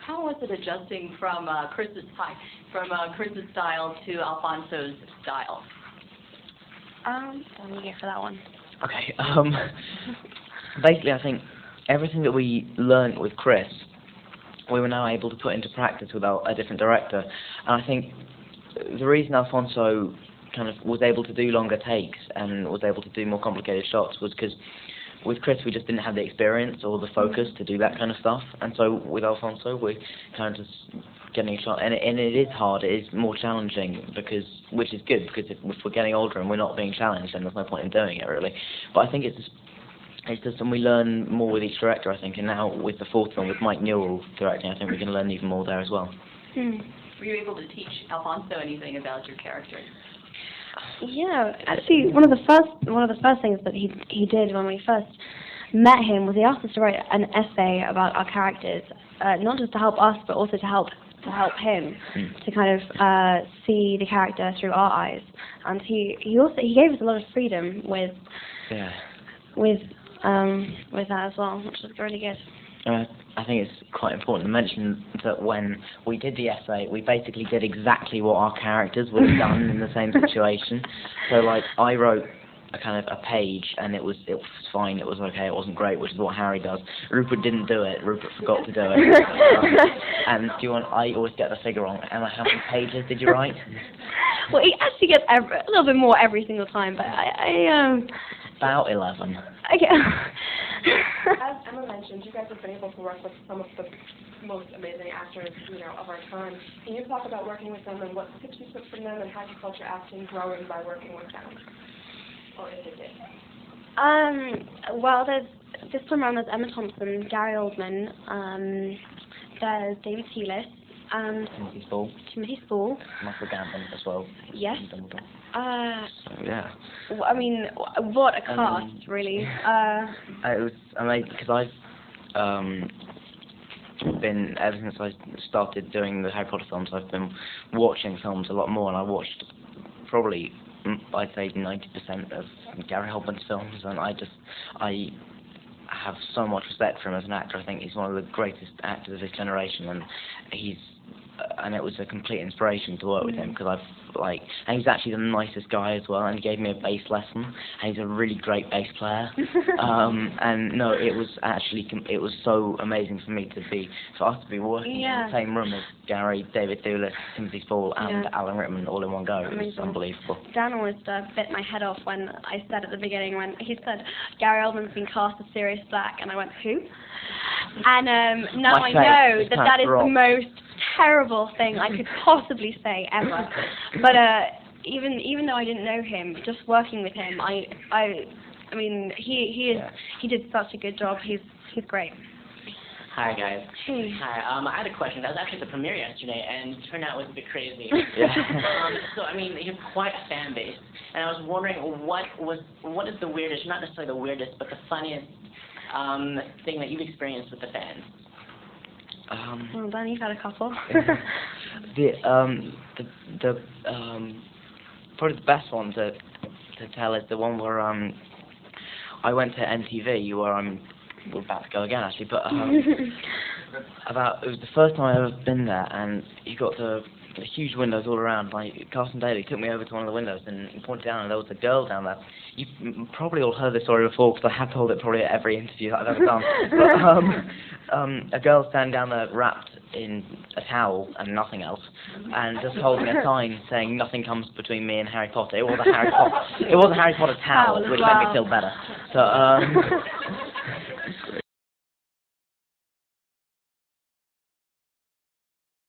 How was it adjusting from Chris's style to Alfonso's style? Let me go for that one. Okay. Basically, I think everything that we learned with Chris, we were now able to put into practice with a different director. And I think the reason Alfonso kind of was able to do longer takes and was able to do more complicated shots was because with Chris we just didn't have the experience or the focus to do that kind of stuff. And so with Alfonso we're kind of just getting a shot, and it is hard, it is more challenging, because which is good, because if we're getting older and we're not being challenged, then there's no point in doing it really. But I think it's just and we learn more with each director, I think, and now with the fourth one with Mike Newell directing, I think we're going to learn even more there as well. Were you able to teach Alfonso anything about your character? Yeah, actually, one of the first things that he did when we first met him was he asked us to write an essay about our characters, not just to help us, but also to help him to kind of see the character through our eyes. And he gave us a lot of freedom with that as well, which was really good. I think it's quite important to mention that when we did the essay, we basically did exactly what our characters would have done in the same situation. So, like, I wrote a page, and it was fine, it was okay, it wasn't great, which is what Harry does. Rupert didn't do it. Rupert forgot to do it. And I always get the figure wrong. Emma, how many pages did you write? Well, he actually gets a little bit more every single time, but About 11. Okay. As Emma mentioned, you guys have been able to work with some of the most amazing actors, of our time. Can you talk about working with them and what tips you took from them, and how you felt your acting growing by working with them? Or if it did? Well, this time around there's Emma Thompson, Gary Oldman, there's David Sealis, and Timothy Spall. Michael Gambon as well. Yes. So, yeah. I mean, what a cast, really. It was amazing, because I've been, ever since I started doing the Harry Potter films, I've been watching films a lot more, and I watched probably, I'd say, 90% of Gary Oldman's films, and I have so much respect for him as an actor. I think he's one of the greatest actors of his generation, and it was a complete inspiration to work with him, because and he's actually the nicest guy as well, and he gave me a bass lesson, and he's a really great bass player. And no, it was so amazing for us to be working in the same room as Gary, David Doulis, Timothy Spall, and Alan Rickman all in one go. It was unbelievable. Dan almost bit my head off when I said at the beginning, when he said Gary Oldman's been cast as Sirius Black, and I went, who? And now I know that is the most terrible thing I could possibly say ever. But even though I didn't know him, just working with him, I mean, he did such a good job. He's great. Hi guys. Hey. Hi. I had a question. I was actually at the premiere yesterday, and the turnout was a bit crazy. So I mean, you have quite a fan base, and I was wondering what is the weirdest, not necessarily the weirdest, but the funniest thing that you've experienced with the fans? Well, Dan, you've had a couple. Probably the best one to tell is the one where I went to NTV, where we're about to go again actually, but it was the first time I've ever been there, and you got the huge windows all around. Like, Carson Daly took me over to one of the windows and pointed down, and there was a girl down there. You've probably all heard this story before, because I have told it probably at every interview that I've ever done. But a girl standing down there wrapped in a towel and nothing else, and just holding a sign saying "Nothing comes between me and Harry Potter." It was a Harry Potter towel, which made me feel better. So